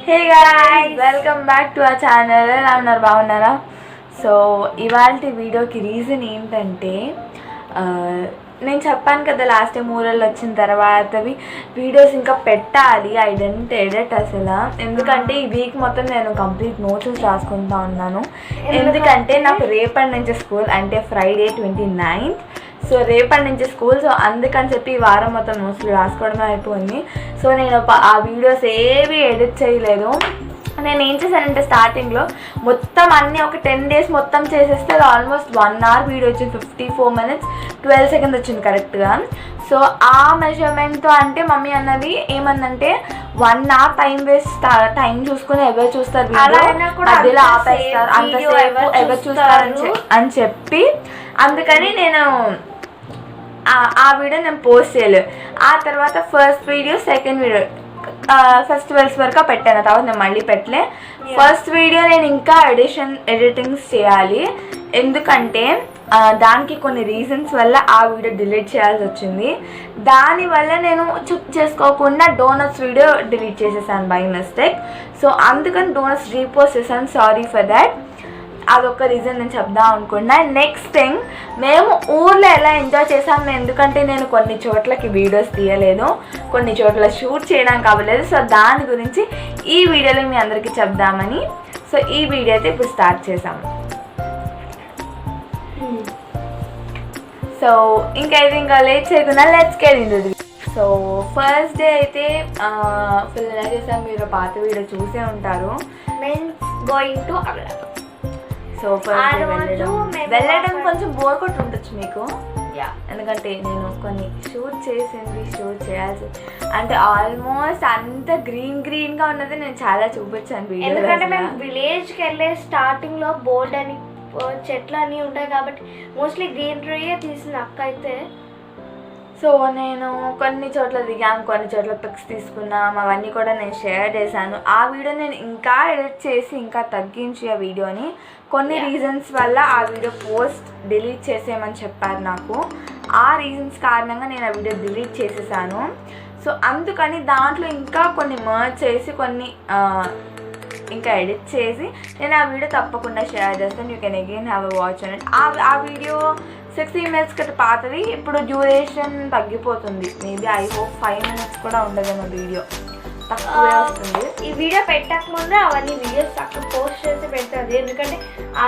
Hey guys, welcome back to our channel. ఎలా ఉన్నారు? బాగున్నారా? సో ఇవాళ వీడియోకి రీజన్ ఏంటంటే నేను చెప్పాను కదా లాస్ట్ టైం ఊరల్లో వచ్చిన తర్వాతవి వీడియోస్ ఇంకా పెట్టాలి. ఐ డోంట్ ఎడిట్ అసలు. ఎందుకంటే ఈ వీక్ మొత్తం నేను కంప్లీట్ నోట్స్ రాసుకుంటా ఉన్నాను. ఎందుకంటే నాకు రేపటి నుంచి స్కూల్, అంటే ఫ్రైడే 29th. సో రేపటి నుంచి స్కూల్. సో అందుకని చెప్పి ఈ వారం మొత్తం నోట్స్లు రాసుకోవడమే అయిపోయింది. సో నేను ఆ వీడియోస్ ఏవి ఎడిట్ చేయలేదు. నేను ఏం చేశానంటే స్టార్టింగ్లో మొత్తం అన్నీ ఒక 10 days మొత్తం చేసేస్తే అది ఆల్మోస్ట్ 1 hour వీడియో వచ్చింది. 54 minutes 12 seconds వచ్చింది కరెక్ట్గా. సో ఆ మెజర్మెంట్తో అంటే మమ్మీ అన్నది ఏమందంటే 1 hour టైం చూసుకుని ఎవరు చూస్తారు మధ్యలో ఆపేస్తారు, అంతసేపు ఎవరు చూస్తారు అని చెప్పి అందుకని నేను ఆ వీడియో నేను పోస్ట్ చేయలేదు. ఆ తర్వాత first video, second video festivals వరకు పెట్టాను. తర్వాత నేను మళ్ళీ పెట్టలే. ఫస్ట్ వీడియో నేను ఇంకా ఎడిటింగ్స్ చేయాలి. ఎందుకంటే దానికి కొన్ని రీజన్స్ వల్ల ఆ వీడియో డిలీట్ చేయాల్సి వచ్చింది. దానివల్ల నేను చెక్ చేసుకోకుండా డోనట్స్ వీడియో డిలీట్ చేసేసాను బై మిస్టేక్. సో అందుకని డోనట్స్ రీపోస్ట్ చేశాను. Sorry for that. అదొక రీజన్ నేను చెప్దాం అనుకున్నా. నెక్స్ట్ థింగ్, మేము ఊర్లో ఎలా ఎంజాయ్ చేసాము, ఎందుకంటే నేను కొన్ని చోట్లకి వీడియోస్ తీయలేదు, కొన్ని చోట్ల షూట్ చేయడానికి అవ్వలేదు. సో దాని గురించి ఈ వీడియోలో మీ అందరికీ చెప్దామని సో ఈ వీడియో అయితే ఇప్పుడు స్టార్ట్ చేసాము. సో ఇంకా లేట్ చేయకుండా let's get into the. So first day అయితే ఫుల్ ఎలా చేసాము, మీరు పాత వీడియో చూసే ఉంటారు. గోయింగ్ టు సో ఫస్ట్ వెళ్ళడం కొంచెం బోర్ కొట్టి ఉండొచ్చు మీకు. ఎందుకంటే నేను కొన్ని షూట్ చేయాల్సి అంటే ఆల్మోస్ట్ అంత గ్రీన్గా ఉన్నది నేను చాలా చూపించాను వీడియో. ఎందుకంటే మేము విలేజ్కి వెళ్ళే స్టార్టింగ్లో బోర్డ్ అని చెట్లు అని ఉంటాయి కాబట్టి మోస్ట్లీ గ్రీనరీయే తీసిన అక్క అయితే. సో నేను కొన్ని చోట్ల దిగాం, కొన్ని చోట్ల పిక్స్ తీసుకున్నాం, అవన్నీ కూడా నేను షేర్ చేశాను. ఆ వీడియో నేను ఇంకా ఎడిట్ చేసి ఇంకా తగ్గించి ఆ వీడియోని కొన్ని రీజన్స్ వల్ల ఆ వీడియో పోస్ట్ డిలీట్ చేసేయమని చెప్పారు నాకు. ఆ రీజన్స్ కారణంగా నేను ఆ వీడియో డిలీట్ చేసేసాను. సో అందుకని దాంట్లో ఇంకా కొన్ని మర్జ్ చేసి కొన్ని ఇంకా ఎడిట్ చేసి నేను ఆ వీడియో తప్పకుండా షేర్ చేస్తాను. You can again have a watch అని. ఆ వీడియో 60 minutes కట్ట పాతది. ఇప్పుడు డ్యూరేషన్ తగ్గిపోతుంది. మేబీ ఐ హోప్ 5 minutes కూడా ఉండదేమో, వీడియో తక్కువే వస్తుంది. ఈ వీడియో పెట్టకముందే అవన్నీ వీడియోస్ అక్కడ పోస్ట్ చేసి పెడతారు. ఎందుకంటే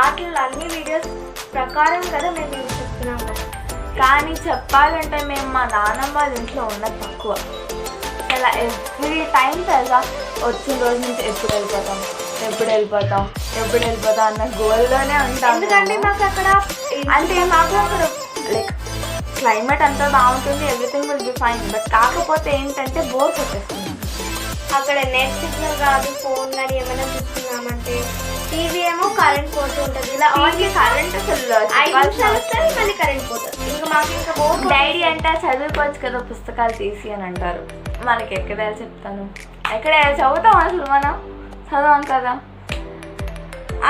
ఆటలు అన్ని వీడియోస్ ప్రకారం కదా మేము చెప్తున్నాము. కానీ చెప్పాలంటే మేము మా నాన్నమ్మ వాళ్ళ ఇంట్లో ఉన్నది తక్కువ. అలా ఎవ్రీ టైం తెలుసా వచ్చిన రోజు నుంచి ఎప్పుడు వెళ్ళిపోతాం అన్న గోల్లోనే ఉంటాం. ఎందుకంటే మాకు అక్కడ అంటే మాకు అక్కడ లైక్ క్లైమేట్ అంతా బాగుంటుంది, everything will be fine. But కాకపోతే ఏంటంటే బోర్ కొట్టేస్తుంది. అక్కడ నెట్ సిగ్నల్ కాదు, ఫోన్ కానీ ఏమైనా చూస్తున్నామంటే టీవీ ఏమో కరెంట్ పోతూ ఉంటుంది. ఇలా ఓన్లీ కరెంట్ అసలు మళ్ళీ కరెంట్ పోతుంది. ఇంకా మాకు ఇంకా బోర్. డైరీ అంటే చదువుకోవచ్చు కదా పుస్తకాలు తీసి అని అంటారు. మనకి ఎక్కడ చెప్తాను, ఎక్కడ చదువుతాం అసలు, మనం చదవం కదా.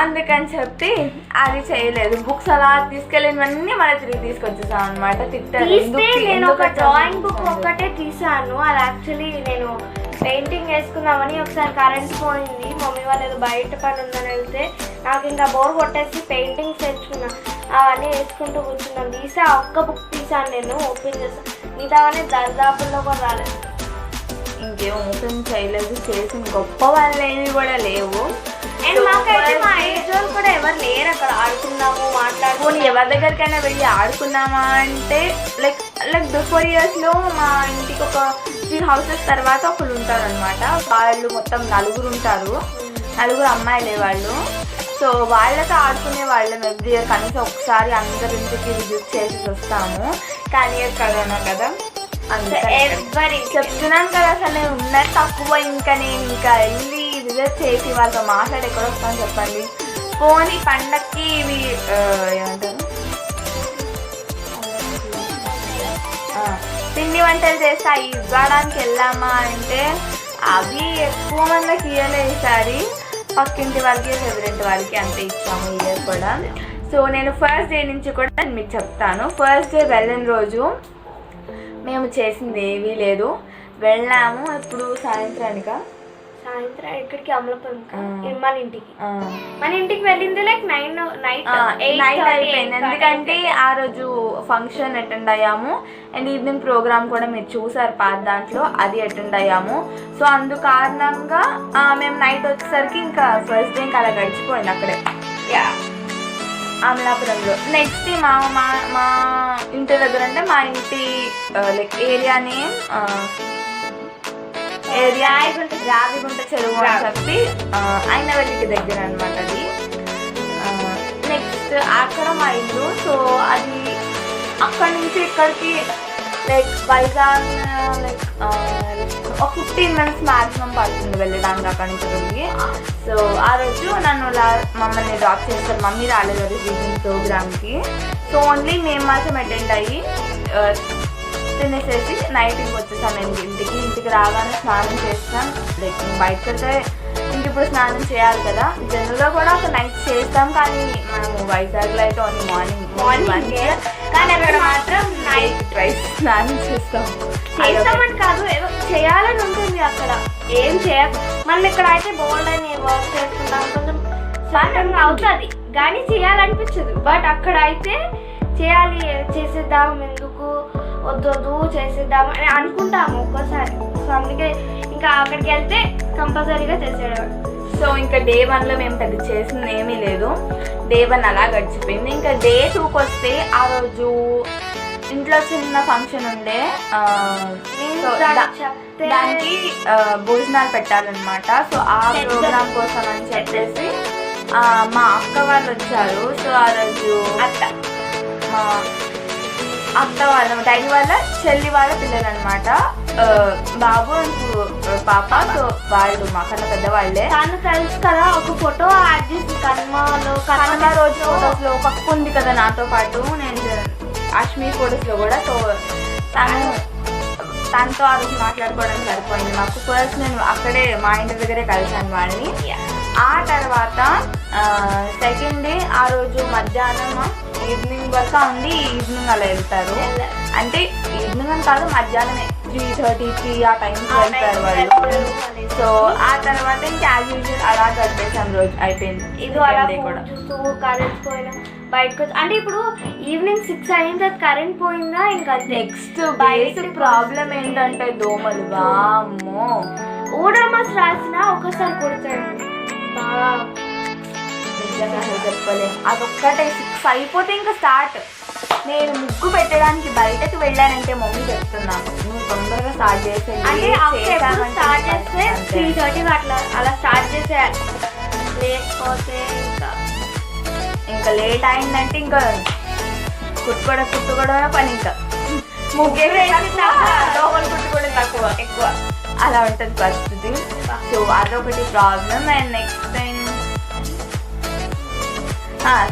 అందుకని చెప్పి అది చేయలేదు. బుక్స్ అలా తీసుకెళ్ళినవన్నీ మన తిరిగి తీసుకొచ్చేసాం అనమాట. నేను ఒక డ్రాయింగ్ బుక్ ఒక్కటే తీసాను. అది యాక్చువల్లీ నేను పెయింటింగ్ వేసుకుందామని ఒకసారి కరెంట్ పోయింది. మమ్మీ వాళ్ళు ఏదో బయట పని ఉందని వెళ్తే నాకు ఇంకా బోర్ కొట్టేసి పెయింటింగ్స్ తెచ్చుకున్నా. అవన్నీ వేసుకుంటూ కూర్చున్నాను. తీసి ఆ ఒక్క బుక్ తీసాను, నేను ఓపెన్ చేసాను. మిగతావన్నీ దరిదాపుల్లో కూడా రాలేదు. ఇంకేం ఓపెన్ చేయలేదు. చేసిన గొప్ప వాళ్ళు ఏమి కూడా లేవు. అండ్ మాకైతే మా ఏజ్ వాళ్ళు కూడా ఎవరు లేరు అక్కడ ఆడుకున్నాము మాట్లాడుకుని. ఎవరి దగ్గరికైనా వెళ్ళి ఆడుకున్నామా అంటే లైక్ బిఫోర్ ఇయర్స్లో మా ఇంటికి ఒక 3 houses తర్వాత ఒకళ్ళు ఉంటారు అనమాట. వాళ్ళు మొత్తం 4 ఉంటారు, 4 అమ్మాయిలే వాళ్ళు. సో వాళ్ళతో ఆడుకునే వాళ్ళం ఎవ్రీ ఇయర్. కనీసం ఒకసారి అందరింటికి విజిట్ చేసి వస్తాము. కానీ కరోనా కదా, చెప్తున్నాను కదా అసలు నేను ఉన్నది తక్కువ. ఇంకా నేను వెళ్ళి విజిట్ చేసి వాళ్ళతో మాట్లాడి ఎక్కడ వస్తాను చెప్పండి. పోనీ పండక్కి ఇవి ఏమంటారు పిండి వంటలు చేస్తే అవి ఇవ్వడానికి వెళ్ళామా అంటే అవి ఎక్కువ మందికి ఇవ్వలేదు. ఈసారి పక్కింటి వాళ్ళకి, ఎదురింటి వాళ్ళకి అంతే ఇచ్చాము ఈ ఇయర్ కూడా. సో నేను ఫస్ట్ డే నుంచి కూడా నేను మీకు చెప్తాను. ఫస్ట్ డే వెళ్ళిన రోజు మేము చేసింది ఏమీ లేదు. వెళ్ళాము ఇప్పుడు సాయంత్రానిక సాయంత్రం ఎక్కడికి అమలాపురం మన ఇంటికి వెళ్ళింది లైక్ నైట్ అయిపోయింది. ఎందుకంటే ఆ రోజు ఫంక్షన్ అటెండ్ అయ్యాము అండ్ ఈవినింగ్ ప్రోగ్రామ్ కూడా మీరు చూసారు పాత దాంట్లో, అది అటెండ్ అయ్యాము. సో అందు కారణంగా మేము నైట్ వచ్చేసరికి ఇంకా ఫస్ట్ డే ఇంకా అలా గడిచిపోయింది అక్కడే అమలాపురంలో. నెక్స్ట్ మా ఇంటి దగ్గర అంటే మా ఇంటి లైక్ ఏరియా నేమ్ రావిగుంట చెరువు అని చెప్పి అయినవల్లికి దగ్గర అనమాట అది. నెక్స్ట్ అక్కడ మా ఇల్లు. సో అది అక్కడి నుంచి ఇక్కడికి లైక్ వైజాగ్ లైక్ ఒక 15 minutes మ్యాక్సిమం పడుతుంది వెళ్ళడానికి అక్కడి నుంచి వెళ్ళి. సో ఆ రోజు నన్ను మమ్మల్ని డ్రాప్ చేస్తారు, మమ్మీ రాలేదు రివిజన్ ప్రోగ్రామ్కి. సో ఓన్లీ మేము మాత్రం అటెండ్ అయ్యి తినేసేసి నైట్కి వచ్చేసాం మేము ఇంటికి రాగానే స్నానం చేస్తాం. లైక్ బయటకు వెళ్తే ఇంక ఇప్పుడు స్నానం చేయాలి కదా, జనరల్గా కూడా ఒక నైట్ చేస్తాం కానీ మనము వైజాగ్లో అయితే ఓన్లీ మార్నింగ్ కానీ అక్కడ మాత్రం నైట్ రైస్ స్నానం చేస్తామని కాదు, ఏదో చేయాలని ఉంటుంది అక్కడ. ఏం చేయకు మనం ఇక్కడ అయితే బోల్డ్ అని వర్క్ చేసుకుంటాం, కొంచెం స్వాతంత్రం అవుతుంది కానీ చేయాలనిపించదు. బట్ అక్కడ అయితే చేయాలి, చేసేద్దాం, ఎందుకు వద్దు చేసేద్దాం అని అనుకుంటాము ఒక్కోసారి. సో అందుకే ఇంకా అక్కడికి వెళ్తే కంపల్సరీగా చేసేయడం. సో ఇంకా డే 1లో మేము పెద్ద చేసింది ఏమీ లేదు, డే 1 అలా గడిచిపోయింది. ఇంకా డే 2కి వస్తే ఆ రోజు ఇంట్లో చిన్న ఫంక్షన్ ఉండే, దానికి భోజనాలు పెట్టాలన్నమాట. సో ఆ ప్రోగ్రామ్ కోసం అని చెప్పేసి మా అక్క వాళ్ళు వచ్చారు. సో ఆ రోజు మా అత్త వాళ్ళ డాడీ వాళ్ళ చెల్లి వాళ్ళ పిల్లలు అనమాట, బాబు పాప. సో వాళ్ళు మాకన్నా పెద్దవాళ్ళే. తను తెలుసు కదా, ఒక ఫోటో యాడ్ చేసి కనుమ రోజు ఫోటోస్లో పక్క ఉంది కదా నాతో పాటు, నేను అశ్మి ఫోటోస్లో కూడా. సో తనతో ఆ రోజు మాట్లాడుకోవడం సరిపోయింది నాకు. ఫస్ట్ నేను అక్కడే మా ఇంటి దగ్గరే కలిసాను వాళ్ళని. ఆ తర్వాత సెకండ్ డే ఆ రోజు మధ్యాహ్నం ఈవినింగ్ వరకు ఉండి ఈవినింగ్ అలా వెళ్తారు. అంటే ఈవినింగ్ అని కాదు, మధ్యాహ్నమే 3:30 ఆ టైంకి వెళ్తారు వాళ్ళు. సో ఆ తర్వాత ఇంకా యాజ్ యూజువల్ అలా గడిపేసాం రోజు, అయిపోయింది. ఇది అలా కూడా చూస్తూ కరెంట్ పోయినా బయటకు వచ్చి, అంటే ఇప్పుడు ఈవినింగ్ 6 అయిన తర్వాత కరెంట్ పోయిందా ఇంకా నెక్స్ట్ బయట ప్రాబ్లం ఏంటంటే దోమలు. వామ్మో, ఓడమాస్ రాసిన ఒకసారి కొడతాడు బాగా, నిజంగా చెప్పలేము. అదొక్కటే 6 అయిపోతే ఇంకా స్టార్ట్. నేను ముగ్గు పెట్టడానికి బయటకు వెళ్ళానంటే మమ్మీ చెప్తున్నాను, నువ్వు తొందరగా స్టార్ట్ చేసే. అంటే స్టార్ట్ చేస్తే 3:30 అలా స్టార్ట్ చేసేయాలి, లేకపోతే ఇంకా లేట్ అయిందంటే ఇంకా కుట్టుకోవడమే పని. ఇంకా ముగ్గే లోపల కుట్టుకోవడం తక్కువ ఎక్కువ అలా ఉంటుంది పరిస్థితి. సో అదొకటి problem. And next time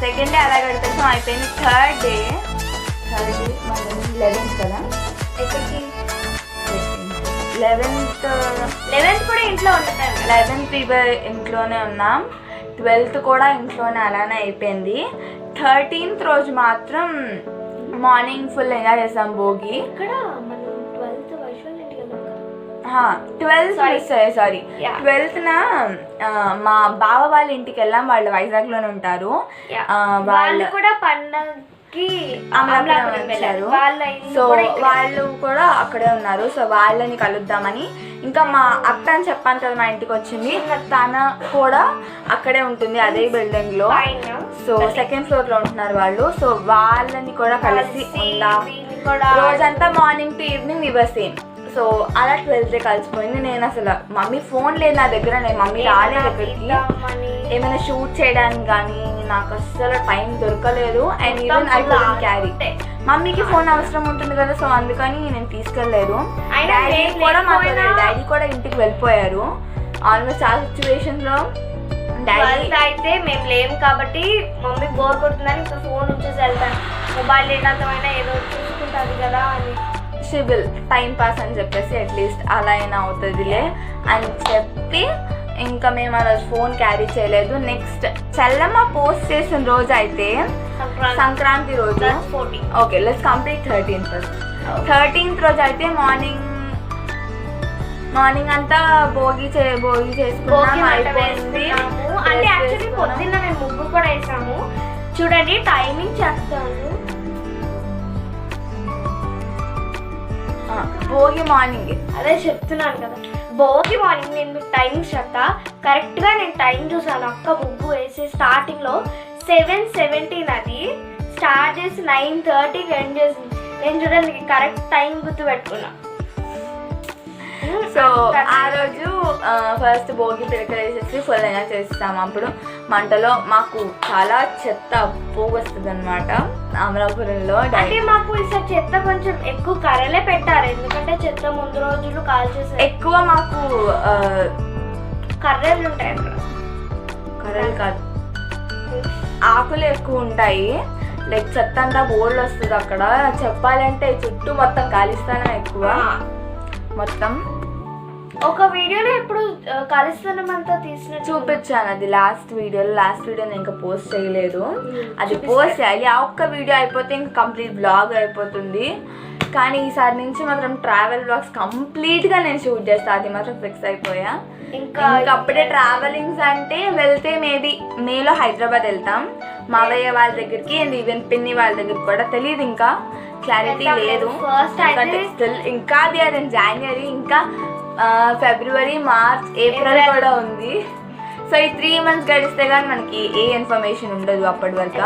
second day అలా గడిపేసాం, అయిపోయింది. థర్డ్ డే మనం 11th కదా, ఎక్కడికి 11th కూడా ఇంట్లో ఉంటాం. 11th ఇంట్లోనే ఉన్నాం, 12th కూడా ఇంట్లోనే అలానే అయిపోయింది. 13th రోజు మాత్రం మార్నింగ్ ఫుల్ ఎంజాయ్ చేసాం. భోగి ఇక్కడ మనం 12th వైశ్వల్ ఇంటికి వెళ్ళాం. 12th మా బావ వాళ్ళ ఇంటికి వెళ్ళాం. వాళ్ళు వైజాగ్లోనే ఉంటారు. వాళ్ళు కూడా పండగకి అమలాపురం వచ్చారు. సో వాళ్ళు కూడా అక్కడే ఉన్నారు. సో వాళ్ళని కలుద్దామని, ఇంకా మా అక్క అని చెప్పాను కదా మా ఇంటికి వచ్చింది, తన కూడా అక్కడే ఉంటుంది అదే బిల్డింగ్ లో. సో సెకండ్ ఫ్లోర్ లో ఉంటున్నారు వాళ్ళు. సో వాళ్ళని కూడా కలిసి ఉందాం. రోజంతా మార్నింగ్ టు ఈవినింగ్ ఇవర్ సేమ్. సో అలా 12th డే కలిసిపోయింది. నేను అసలు మమ్మీ ఫోన్ లేదు నా దగ్గర, నేను మమ్మీ రాలేదు ఎక్కడికి ఏమైనా షూట్ చేయడానికి కానీ, నాకు అసలు టైం దొరకలేదు. And even I couldn't carry, మమ్మీకి ఫోన్ అవసరం ఉంటుంది కదా, సో అందుకని నేను తీసుకెళ్ళలేదు. డాడీ కూడా ఇంటికి వెళ్ళిపోయారు ఆల్మోస్ట్ ఆ సిచ్యువేషన్ లో. డాడీ అయితే మేము లేము కాబట్టి మమ్మీ బోర్ కొడుతుందని ఇంకా ఫోన్ వచ్చేసి వెళ్తాను, మొబైల్ లేనంతమైనా ఏదో చూసుకుంటుంది కదా అని. సివిల్ టైం పాస్ అని చెప్పేసి అట్లీస్ట్ అలా అయినా అవుతుందిలే అని చెప్పి ఇంకా మేము ఆ రోజు ఫోన్ క్యారీ చేయలేదు. నెక్స్ట్ చెల్లమ్మ పోస్ట్ చేసిన రోజు అయితే సంక్రాంతి రోజు. Okay, let's complete 13th. 13th రోజు అయితే మార్నింగ్ మార్నింగ్ అంతా భోగి చేసుకున్నాం, అయిపోయింది. అంటే యాక్చువల్లీ పొద్దున్న మేము ముగ్గు కూడా వేసాము. చూడండి టైమింగ్ చెప్తాను. భోగి మార్నింగ్, అదే చెప్తున్నాను కదా, భోగి మార్నింగ్ నేను మీకు టైమింగ్ చెప్తా. కరెక్ట్గా నేను టైం చూసాను. అక్క ముగ్గు వేసి స్టార్టింగ్లో 7:17 అది స్టార్ట్ చేసి 9:30కి ఎండ్ చేసింది. నేను చూడండి కరెక్ట్ టైం గుర్తు పెట్టుకున్నా. సో ఆ రోజు ఫస్ట్ భోగి పిడకలు వేసేసి ఫుల్ ఎంజాయ్ చేస్తాము. అప్పుడు మంటలో మాకు చాలా చెత్త పోగు వస్తుంది అనమాట అమలాపురంలో. అంటే మాకు ఈసారి చెత్త కొంచెం ఎక్కువ కర్రలే పెట్టారు, ఎందుకంటే చెత్త ముందు రోజులు కాల్ చేసి ఎక్కువ మాకు కర్రలు ఉంటాయి అక్కడ. కర్రలు కాదు, ఆకులు ఎక్కువ ఉంటాయి. లైక్ చెత్త అంతా బోల్డ్ వస్తుంది అక్కడ. చెప్పాలంటే చుట్టూ మొత్తం కాలిస్తానం ఎక్కువ. మొత్తం ఒక వీడియోలో ఇప్పుడు కాళీస్థానం అంతా తీసిన చూపించాను. అది లాస్ట్ వీడియో నేను ఇంకా పోస్ట్ చేయలేదు. అది పోస్ట్ చేయాలి. ఆ ఒక్క వీడియో అయిపోతే ఇంకా కంప్లీట్ బ్లాగ్ అయిపోతుంది. కానీ ఈసారి నుంచి మాత్రం ట్రావెల్ బ్లాగ్స్ కంప్లీట్గా నేను షూట్ చేస్తాను. అది మాత్రం ఫిక్స్ అయిపోయా. ఇంకా అప్పుడే ట్రావెలింగ్స్ అంటే వెళ్తే మేబీ మేలో హైదరాబాద్ వెళ్తాం మావయ్య వాళ్ళ దగ్గరికి. అండ్ ఈవెన్ పిన్ని వాళ్ళ దగ్గరికి కూడా తెలియదు, ఇంకా క్లారిటీ లేదు. ఇంకా అది జనవరి, ఇంకా ఫిబ్రవరి, మార్చ్, ఏప్రిల్ కూడా ఉంది. సో ఈ 3 months గడిస్తే కానీ మనకి ఏ ఇన్ఫర్మేషన్ ఉండదు అప్పటి వరకు.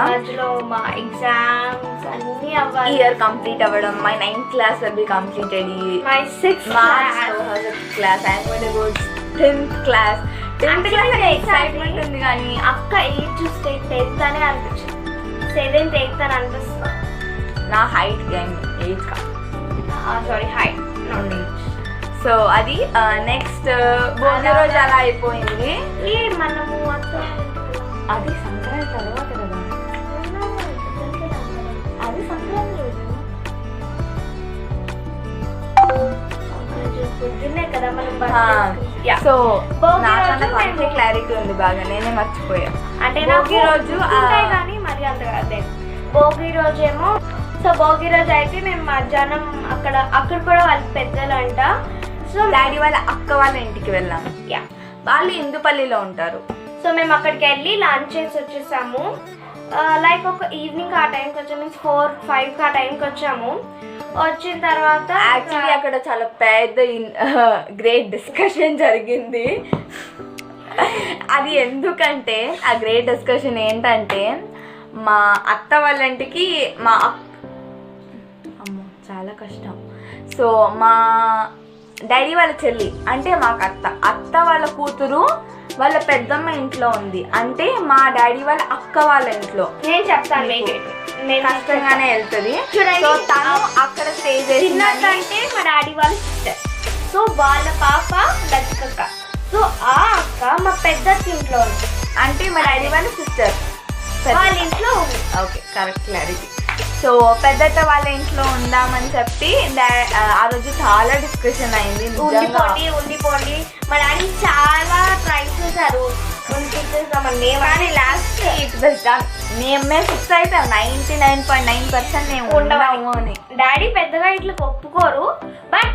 ఇయర్ కంప్లీట్ అవ్వడం, my 9th class will be completed. My 6th class. I am going to go 10th class. 10th class excitement ఉంది. కానీ అక్క 8 చూస్తే 10th అనే అనిపించింది, 7th 8th అని అనిపిస్తుంది. నా height age sorry height. So అది నెక్స్ట్ భోగి రోజు అలా అయిపోయింది. మనము అది సంక్రాంతి తర్వాత కదా, అది సంక్రాంతి రోజు పొద్దున్నే కదా మనం. సో నాకన్నా కొంచెం క్లారిటీ ఉంది బాగా, నేనే మర్చిపోయా. అంటే భోగి రోజు కానీ మరి అంత కాదే. భోగి రోజు ఏమో, సో భోగి రోజు అయితే మేము మధ్యాహ్నం అక్కడ కూడా వాళ్ళకి పెద్దలు అంట. సో డాడీ వాళ్ళ అక్క వాళ్ళ ఇంటికి వెళ్ళాము. వాళ్ళు ఇందుపల్లిలో ఉంటారు. సో మేము అక్కడికి వెళ్ళి లంచ్ చేసి వచ్చేసాము. లైక్ ఒక ఈవినింగ్ ఆ టైంకి వచ్చాము, మీన్స్ 4-5 ఆ టైంకి వచ్చాము. వచ్చిన తర్వాత యాక్చువల్లీ అక్కడ చాలా పెద్ద గ్రేట్ డిస్కషన్ జరిగింది. అది ఎందుకంటే ఆ గ్రేట్ డిస్కషన్ ఏంటంటే, మా అత్త వాళ్ళ ఇంటికి అమ్మో చాలా కష్టం. సో మా డాడీ వాళ్ళ చెల్లి అంటే మాకు అత్త వాళ్ళ కూతురు వాళ్ళ పెద్దమ్మ ఇంట్లో ఉంది. అంటే మా డాడీ వాళ్ళ అక్క వాళ్ళ ఇంట్లో. నేను చెప్తాను, కష్టంగానే వెళ్తుంది. సో తను అక్కడ స్టే చేసినట్టే మా డాడీ వాళ్ళ సిస్టర్. సో వాళ్ళ పాప లతికక్క. సో ఆ అక్క మా పెద్ద ఇంట్లో ఉంది, అంటే మా డాడీ వాళ్ళ సిస్టర్ వాళ్ళ ఇంట్లో ఉంది. Okay, correct clarity. సో పెద్దత్త వాళ్ళ ఇంట్లో ఉందామని చెప్పి ఆ రోజు చాలా డిస్కషన్ అయింది. ఉండిపోండి మా డాడీ చాలా ట్రై చేశారు ఉండిపోతామని, కానీ లాస్ట్ మేము ఫిక్స్ అవుతాం 99.9% మేము ఉండము అని. డాడీ పెద్దగా ఇట్లా ఒప్పుకోరు. బట్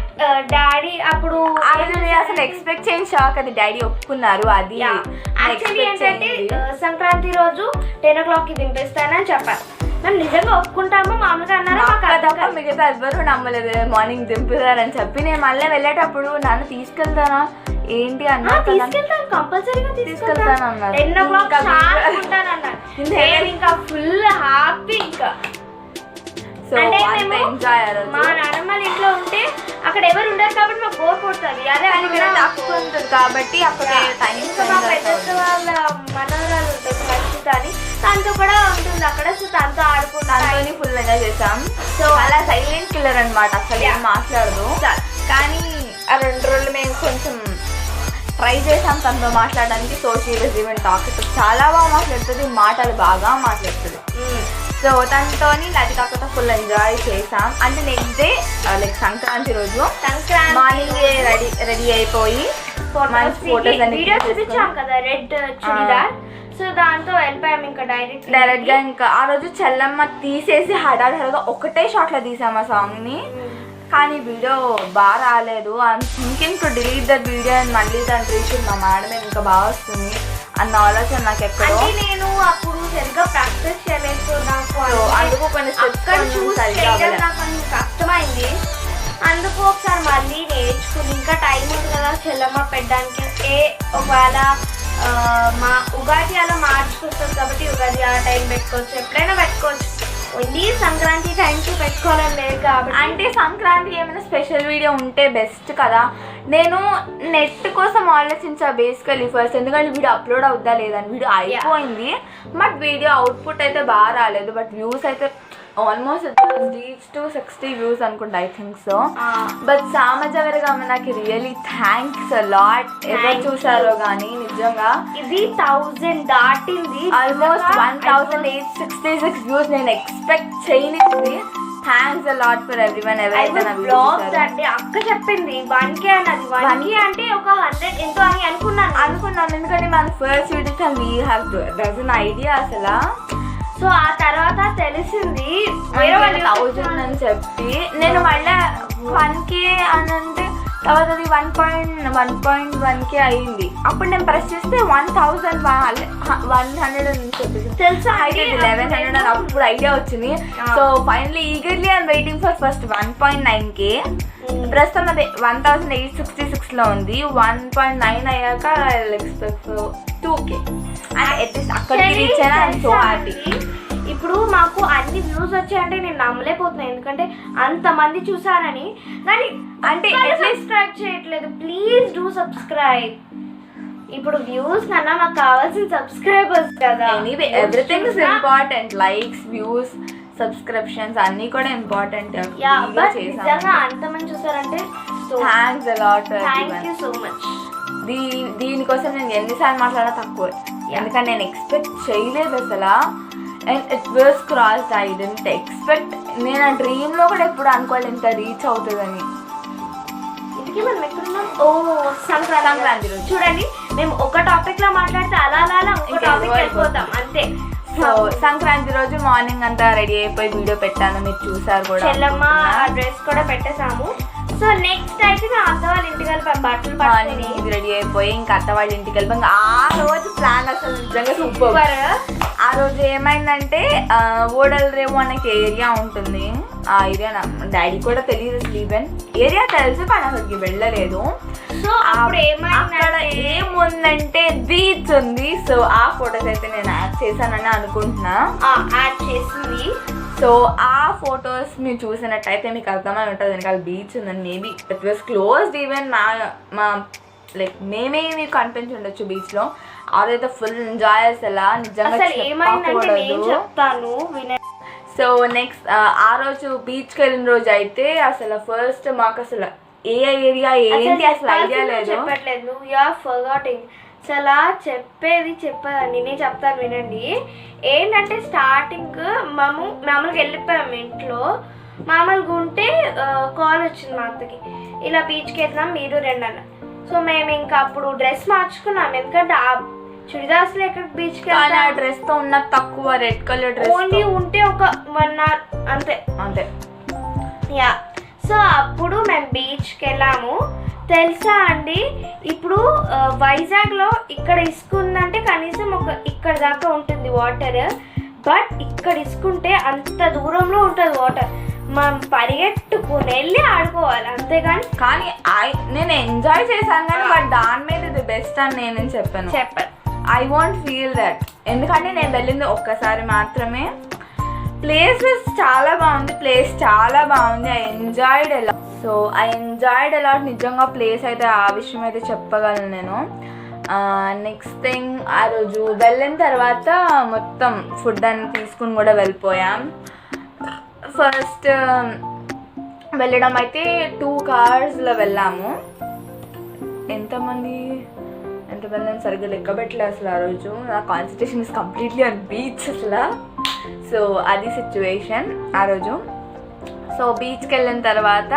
డాడీ అప్పుడు అసలు ఎక్స్పెక్ట్ చేయని షాక్ అది డాడీ ఒప్పుకున్నారు. అది యాక్చువల్లీ ఏంటంటే సంక్రాంతి రోజు 10 o'clockకి దింపేస్తానని చెప్పారు. మేము నిజంగా ఒప్పుకుంటాము మామూలుగా అన్నారా, మిగతా ఎవ్వరు నమ్మలేదు మార్నింగ్ దింపుతారని చెప్పి. నేను మళ్ళీ వెళ్ళేటప్పుడు నన్ను తీసుకెళ్తానా ఏంటి అన్నా, తీసుకెళ్తాను కంపల్సరీగా తీసుకెళ్తాను అన్నారు. 10 o'clock ఇంకా ఫుల్ హ్యాపీ. ఇంకా సో ఎంజాయ్. మా నాన్నమ్మ ఇంట్లో ఉంటే అక్కడ ఎవరు ఉండరు కాబట్టి మాకు బోర్ కొడుతుంది. అదే తక్కువ ఉంటుంది కాబట్టి అక్కడ టైం పెద్ద వాళ్ళ మనవరాలు ఉంటుంది రక్షిత అని, తనతో కూడా ఉంటుంది అక్కడ. సో తనతో ఆడుకుంటాను, ఫుల్ ఎంజాయ్ చేసాం. సో అలా సైలెంట్ కిల్లర్ అనమాట, అసలు ఏం మాట్లాడదు. కానీ ఆ 2 రోజులు మేము కొంచెం ట్రై చేసాం తనతో మాట్లాడడానికి. సోషల్ ఈవెంట్ టాపిక్ చాలా బాగా మాట్లాడుతుంది, మాటలు బాగా మాట్లాడుతుంది. సో తనతో లతికక్కతో ఫుల్ ఎంజాయ్ చేసాం. అంటే నెక్స్ట్ డే లైక్ సంక్రాంతి రోజు మార్నింగ్ రెడీ అయిపోయి ఫోటోస్ అన్ని చూపించాం కదా, రెడ్ చుడిదార్. సో దాంతో వెళ్ళిపోయాము ఇంకా డైరెక్ట్ గా. ఇంకా ఆ రోజు చెల్లమ్మ తీసేసి హడావిడిగా ఒకటే షాట్ లో తీసాం ఆ సాంగ్ ని. కానీ వీడియో బాగా రాలేదు. I'm thinking to delete that video and మళ్ళీ దాన్ని రీషూట్ మా మేడం ఇంకా బాగా వస్తుంది అన్న ఆలోచన నాకు ఎక్కడో. నేను అప్పుడు సరిగ్గా ప్రాక్టీస్ చేయలేదు, నాకు అందుకు కొన్ని నాకు కష్టమైంది. అందుకు ఒకసారి మళ్ళీ నేర్చుకుని ఇంకా టైం ఉంది కదా చెల్లమ్మ పెట్టడానికి. ఒకవేళ మా ఉగాది అలా మార్చుకొస్తుంది కాబట్టి ఉగాది ఆ టైం పెట్టుకోవచ్చు, ఎప్పుడైనా పెట్టుకోవచ్చు. ఓన్లీ సంక్రాంతి టైంకి పెట్టుకోవాలని లేదు కాబట్టి. అంటే సంక్రాంతి ఏమైనా స్పెషల్ వీడియో ఉంటే బెస్ట్ కదా. నేను నెట్ కోసం ఆలోచించా బేసికలీ ఫస్ట్, ఎందుకంటే వీడియో అప్లోడ్ అవుద్దా లేదని. వీడియో అయిపోయింది బట్ వీడియో అవుట్పుట్ అయితే బాగా రాలేదు. బట్ వ్యూస్ అయితే ఆల్మోస్ట్ రీచ్ టు 60 వ్యూస్ అనుకుంటా, ఐ థింక్ సో. బట్ సామజవరగా నాకు రియలీ థ్యాంక్స్ లాట్. ఎవరు చూసారో కానీ నిజంగా ఇది 1000 దాటింది, ఆల్మోస్ట్ 1866 వ్యూస్. నేను ఎక్స్పెక్ట్ చేయనిది. Thanks a lot for everyone ఎవరైతే నా వ్లాగ్స్ అంటే అక్క చెప్పింది 1K అన్నది. 1K అంటే ఒక 100 ఎంతో అని అనుకున్నాను ఎందుకంటే మన first video we have dozen idea అసలు. సో ఆ తర్వాత తెలిసింది 1000 అని చెప్పి నేను మళ్ళీ 1K అని అంటే తర్వాత అది 1.1K అయింది. అప్పుడు నేను ప్రెస్ చేస్తే 1100 అని చెప్పేసి తెలుసా, అయితే 1100 అని అప్పుడు ఐడియా వచ్చింది. So finally eagerly I'm waiting for first 1.9K. ప్రస్తుతం అది 1866లో ఉంది. 1.9 అయ్యాక ఎక్స్పెక్ట్ 2K అండ్ అట్లీస్ట్ అక్కడికి రీచ్ అయినా ఐఎమ్ సో హ్యాపీ. ఇప్పుడు మాకు అన్ని వ్యూస్ వచ్చాయంటే నేను నమ్మలేకపోతున్నాను, ఎందుకంటే అంతమంది చూసారని. కానీ అంటే సబ్స్క్రైబ్ చేయట్లేదు, ప్లీజ్ డూ సబ్స్క్రైబ్. ఇప్పుడు వ్యూస్ కన్నా మాకు కావాల్సిన సబ్స్క్రైబర్స్ కదా. Anyway everything is important. Likes, views, subscriptions అన్నీ కూడా ఇంపార్టెంట్. నిజంగా అంతమంది చూసారంటే thanks a lot, thank you so much. దీనికోసం నేను ఎన్నిసార్లు మాట్లాడా తక్కువ, ఎందుకంటే నేను ఎక్స్పెక్ట్ చేయలేదు అసలు. And it was crossed. I don't expect. నేను ఆ డ్రీమ్లో కూడా ఎప్పుడు అనుకోలేదు ఇంత రీచ్ అవుతుందని. ఇందుకే మనం ఎక్కడున్నాం? సంక్రాంతి రోజు చూడండి, మేము ఒక టాపిక్ లో మాట్లాడితే అలా ఇంకో టాపిక్ వెళ్ళిపోతాం అంతే. సో సంక్రాంతి రోజు మార్నింగ్ అంతా రెడీ అయిపోయి వీడియో పెట్టాను, మీరు చూసారు కూడా. చెల్లమ్మ డ్రెస్ కూడా పెట్టేసాము. సో నెక్స్ట్ అయితే మేము అత్త వాళ్ళ ఇంటికి వెళ్ళిపోయాం, బట్టలు పట్టుకుని రెడీ అయిపోయి ఇంకా అత్త వాళ్ళ ఇంటికి వెళ్ళిపోయి. ఆ రోజు ప్లాన్ అసలు నిజంగా సూపర్. ఆ రోజు ఏమైందంటే ఓడల్ రేవు అనే ఏరియా ఉంటుంది. ఆ ఏరియా డాడీ కూడా తెలియదు అసలు. ఈవెన్ ఏరియా తెలుసు కానీ అసలుకి వెళ్ళలేదు. సో అక్కడ ఏముందంటే బీచ్ ఉంది. సో ఆ ఫొటోస్ అయితే నేను యాడ్ చేశానని అనుకుంటున్నా. యాడ్ చేసింది. సో ఆ ఫొటోస్ మీరు చూసినట్టయితే మీకు అర్థమై ఉంటుంది వెనకాల బీచ్ ఉందని. Maybe it was closed. Even మా లైక్ మేమే మీకు కనిపించి ఉండొచ్చు బీచ్లో. అదైతే ఫుల్ ఎంజాయ్ అసలు నిజంగా చెప్తాను. సో నెక్స్ట్ ఆ రోజు బీచ్కి వెళ్ళిన రోజు అయితే అసలు ఫస్ట్ మాకు అసలు ఏ ఏరియా ఏంటి అసలు ఐడియా లేదు. చెప్పట్లేదు, యూఆర్ ఫర్గాటింగ్. అసలు చెప్పేదండి నేను చెప్తాను వినండి. ఏంటంటే స్టార్టింగ్ మామూలుగా వెళ్ళిపోయాము ఇంట్లో. మామూలుగా ఉంటే కాల్ వచ్చింది మా అత్తకి, ఇలా బీచ్కి వెళ్తున్నాం మీరు రండి అన్న. సో మేము ఇంకా అప్పుడు డ్రెస్ మార్చుకున్నాం, ఎందుకంటే ఆ చుడిదార్స్లో ఎక్కడ బీచ్కి వెళ్ళి ఆ డ్రెస్తో ఉన్న తక్కువ రెడ్ కలర్ డ్రెస్ ఓన్లీ ఉంటే ఒక 1 hour అంతే. యా. సో అప్పుడు మేము బీచ్కి వెళ్ళాము. తెలుసా అండి, ఇప్పుడు వైజాగ్లో ఇక్కడ ఇసుక ఉందంటే కనీసం ఇక్కడ దాకా ఉంటుంది వాటర్. బట్ ఇక్కడ ఇసుకుంటే అంత దూరంలో ఉంటుంది వాటర్. మనం పరిగెట్టుకుని వెళ్ళి ఆడుకోవాలి అంతేగాని నేను ఎంజాయ్ చేశాను కానీ బట్ దాని మీద ఇది బెస్ట్ అని నేను చెప్పాను. I want feel that. ఎందుకంటే నేను వెళ్ళింది ఒక్కసారి మాత్రమే. ప్లేస్ చాలా బాగుంది. I enjoyed a lot. నిజంగా ప్లేస్ అయితే ఆ విషయం అయితే చెప్పగలను నేను. నెక్స్ట్ థింగ్, ఆ రోజు వెళ్ళిన తర్వాత మొత్తం ఫుడ్ అని తీసుకుని కూడా వెళ్ళిపోయాం. ఫస్ట్ వెళ్ళడం అయితే 2 కార్స్లో వెళ్ళాము. ఎంతమంది వెళ్ళాను సరిగ్గా లెక్క పెట్టలేదు అసలు. ఆ రోజు నా concentration is completely on beach అసలు. సో అది సిచ్యువేషన్ ఆ రోజు. సో బీచ్కి వెళ్ళిన తర్వాత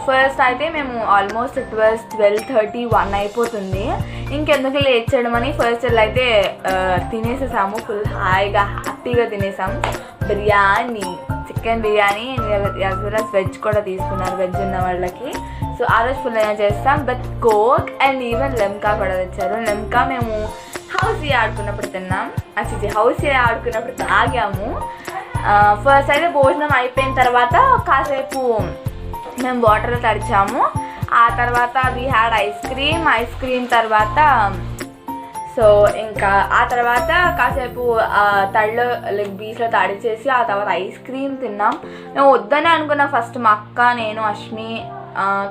ఫస్ట్ అయితే మేము ఆల్మోస్ట్ 12:30-1 అయిపోతుంది. ఇంకెందుకు లేట్ చేయడం అని ఫస్ట్ అయితే తినేసేసాము. ఫుల్ హ్యాపీగా తినేసాం. Biryani, chicken biryani as well as veg కూడా తీసుకున్నారు, వెజ్ ఉన్న వాళ్ళకి. సో ఆ రోజు ఫుల్ ఎంజాయ్ చేస్తాం. But Coke and even Limca కూడా తెచ్చారు. లెమ్కా మేము హౌసీ ఆడుకున్నప్పుడు తిన్నాం, హౌసీ ఆడుకున్నప్పుడు తాగాము. ఫస్ట్ అయితే భోజనం అయిపోయిన తర్వాత కాసేపు మేము వాటర్లో తడిచాము. ఆ తర్వాత వీ హ్యాడ్ ఐస్ క్రీమ్ తర్వాత సో ఇంకా ఆ తర్వాత కాసేపు తడిలో లైక్ బీచ్లో తడిచేసి ఆ తర్వాత ఐస్ క్రీమ్ తిన్నాం. మేము వద్దనే అనుకున్నాం ఫస్ట్, మా అక్క నేను అశ్మి,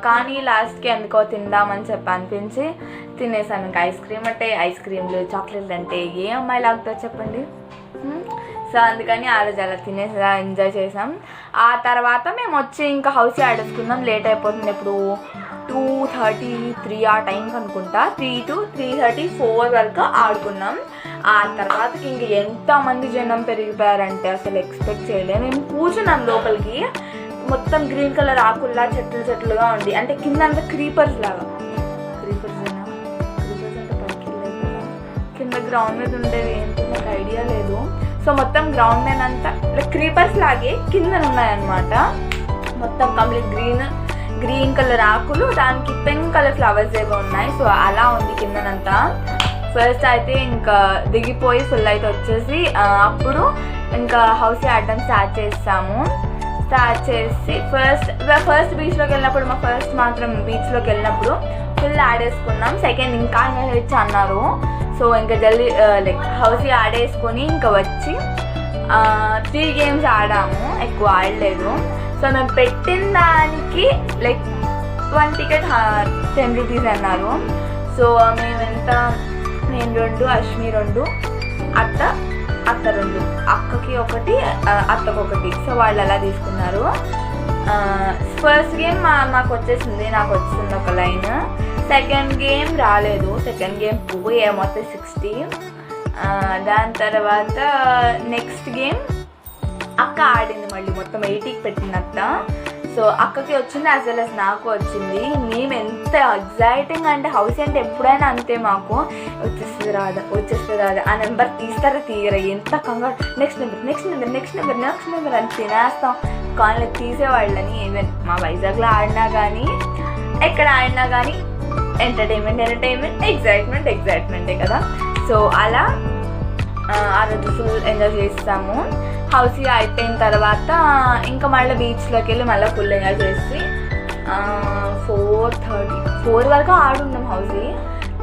కానీ లాస్ట్కి ఎందుకో తిందామని చెప్పి అనిపించి తినేసాను. ఇంకా ఐస్ క్రీమ్ అంటే ఐస్ క్రీమ్లు, చాక్లెట్లు అంటే ఏ అమ్మాయి లాగుతా చెప్పండి. సో అందుకని ఆ రోజు అలా తినేసి ఎంజాయ్ చేసాం. ఆ తర్వాత మేము వచ్చి ఇంకా హౌసీ ఆడేసుకున్నాం. లేట్ అయిపోతుంది, ఇప్పుడు 2:33 ఆ టైంకి అనుకుంటా, 3 to 3:30, 4 వరకు ఆడుకున్నాం. ఆ తర్వాత ఇంక ఎంతమంది జనం పెరిగిపోయారంటే అసలు ఎక్స్పెక్ట్ చేయలేదు. మేము కూర్చున్నాం లోపలికి, మొత్తం గ్రీన్ కలర్ ఆకుల్లా చెట్లుగా ఉంది, అంటే కింద అంతా క్రీపర్స్ లాగా. క్రీపర్స్ అంటే పైకి వెళ్ళలేదు కదా, కింద గ్రౌండ్ మీద ఉండేది ఏంటో నాకు ఐడియా లేదు. సో మొత్తం గ్రౌండ్ మీద అంతా క్రీపర్స్ లాగే కింద ఉన్నాయన్నమాట. మొత్తం కంప్లీట్ గ్రీన్ కలర్ ఆకులు, దానికి పింక్ కలర్ ఫ్లవర్స్ ఏవో ఉన్నాయి. సో అలా ఉంది కిందనంతా. ఫస్ట్ అయితే ఇంకా దిగిపోయి ఫుల్ అయితే వచ్చేసి అప్పుడు ఇంకా హౌసీ ఆడడం స్టార్ట్ చేసి ఫస్ట్ బీచ్లోకి వెళ్ళినప్పుడు బీచ్లోకి వెళ్ళినప్పుడు ఫుల్ ఆడేసుకున్నాం. సెకండ్ ఇంకా ఇచ్చి అన్నారు. సో ఇంకా జల్దీ లైక్ హౌసీ ఆడేసుకొని ఇంకా వచ్చి 3 games ఆడాము, ఎక్కువ ఆడలేదు. సో మేము పెట్టిన దానికి లైక్ 1 ticket 10 rupees అన్నారు. సో నేను 2, అశ్మి 2, అత్త 2, అక్కకి 1, అత్తకొకటి. సో వాళ్ళు అలా తీసుకున్నారు. ఫస్ట్ గేమ్ మాకు వచ్చేసింది, నాకు వచ్చింది ఒక లైన్. సెకండ్ గేమ్ రాలేదు, సెకండ్ గేమ్ పోయి మొత్తం 60. దాని తర్వాత నెక్స్ట్ గేమ్ అక్క ఆడింది, మళ్ళీ మొత్తం 80కి పెట్టింది అక్క. సో అక్కకి వచ్చింది యాజ్ వెల్ as నాకు వచ్చింది. మేము ఎంత ఎగ్జైటింగ్ అంటే హౌసీ అంటే ఎప్పుడైనా అంతే, మాకు వచ్చేస్తుంది రాదా ఆ నెంబర్ తీయరా ఎంత కంగారు, నెక్స్ట్ నెంబర్ అని తినేస్తాం. కానీ తీసేవాళ్ళని. ఈవెన్ మా వైజాగ్లో ఆడినా కానీ ఎక్కడ ఆడినా కానీ ఎంటర్టైన్మెంట్ ఎగ్జైట్మెంటే కదా. సో అలా ఆ రోజు ఫుల్ ఎంజాయ్ చేస్తాము. హౌసీ అయిపోయిన తర్వాత ఇంకా మళ్ళీ బీచ్లోకి వెళ్ళి మళ్ళీ ఫుల్ ఎంజాయ్ చేసి 4 వరకు ఆడున్నాం హౌసీ.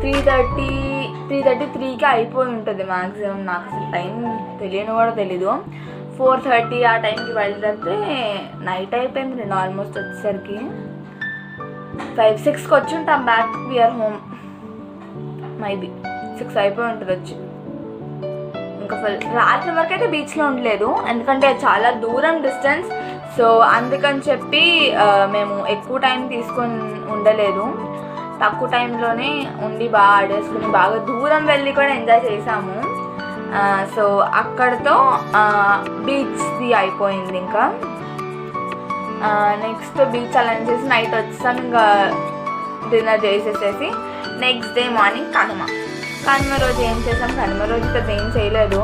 3:33కి అయిపోయి ఉంటుంది మ్యాక్సిమం. నాకు అసలు టైం తెలియని కూడా తెలీదు. 4:30 ఆ టైంకి వెళ్తే నైట్ అయిపోయింది ఆల్మోస్ట్ వచ్చేసరికి. 5-6కి వచ్చి ఉంటాం బ్యాక్ వీఆర్ హోమ్. మైబీ 6 అయిపోయి ఉంటుంది వచ్చి. ఇంకా ఫుల్ రాత్రి వరకు అయితే బీచ్లో ఉండలేదు, ఎందుకంటే చాలా దూరం డిస్టెన్స్. సో అందుకని చెప్పి మేము ఎక్కువ టైం తీసుకొని ఉండలేదు, తక్కువ టైంలోనే ఉండి బాగా ఆడేసుకుని బాగా దూరం వెళ్ళి కూడా ఎంజాయ్ చేసాము. సో అక్కడితో బీచ్ది అయిపోయింది. ఇంకా నెక్స్ట్ బీచ్ అలా చేసి నైట్ వచ్చాం. ఇంకా డిన్నర్ చేసేసేసి నెక్స్ట్ డే మార్నింగ్ కనుమ రోజు ఏం చేసాం, కనుమ రోజు పెద్ద ఏం చేయలేదు.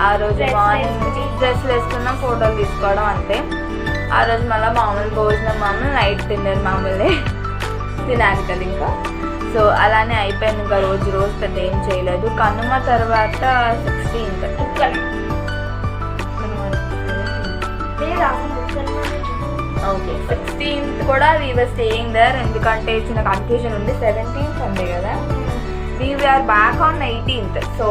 ఆ రోజు మార్నింగ్ డ్రెస్లు వేసుకున్నాం, ఫోటోలు తీసుకోవడం అంతే. ఆ రోజు మళ్ళీ మామూలు భోజనం నైట్ డిన్నర్ మామూలే తినాలి కదా ఇంకా. సో అలానే అయిపోయింది. ఇంకా రోజు పెద్ద ఏం చేయలేదు. కనుమ తర్వాత 16th ఓకే 16th కూడా వీ వర్ స్టేయింగ్ దేర్, ఎందుకంటే చిన్న కన్ఫ్యూజన్ ఉంది. 17th సండే కదా, we are back on 18th. So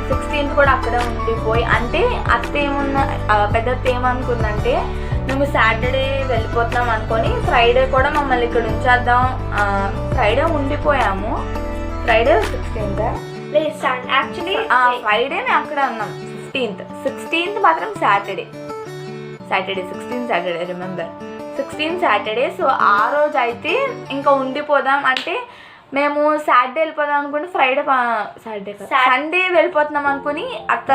16th కూడా అక్కడే ఉండిపోయి, అంటే పెద్ద ఏమనుకుందంటే మేము సాటర్డే వెళ్ళిపోతున్నాం అనుకొని ఫ్రైడే కూడా మమ్మల్ని ఇక్కడ ఉంచేద్దాం. ఫ్రైడే ఉండిపోయాము. ఫ్రైడే 16th యాక్చువల్లీ ఫ్రైడేనే అక్కడే ఉన్నాం. 16th మాత్రం Saturday 16th Saturday remember 16th Saturday. So ఆ రోజు అయితే ఇంకా ఉండిపోదాం, అంటే మేము సాటర్డే వెళ్ళిపోదాం అనుకుని సండే వెళ్ళిపోతున్నాం అనుకుని అత్త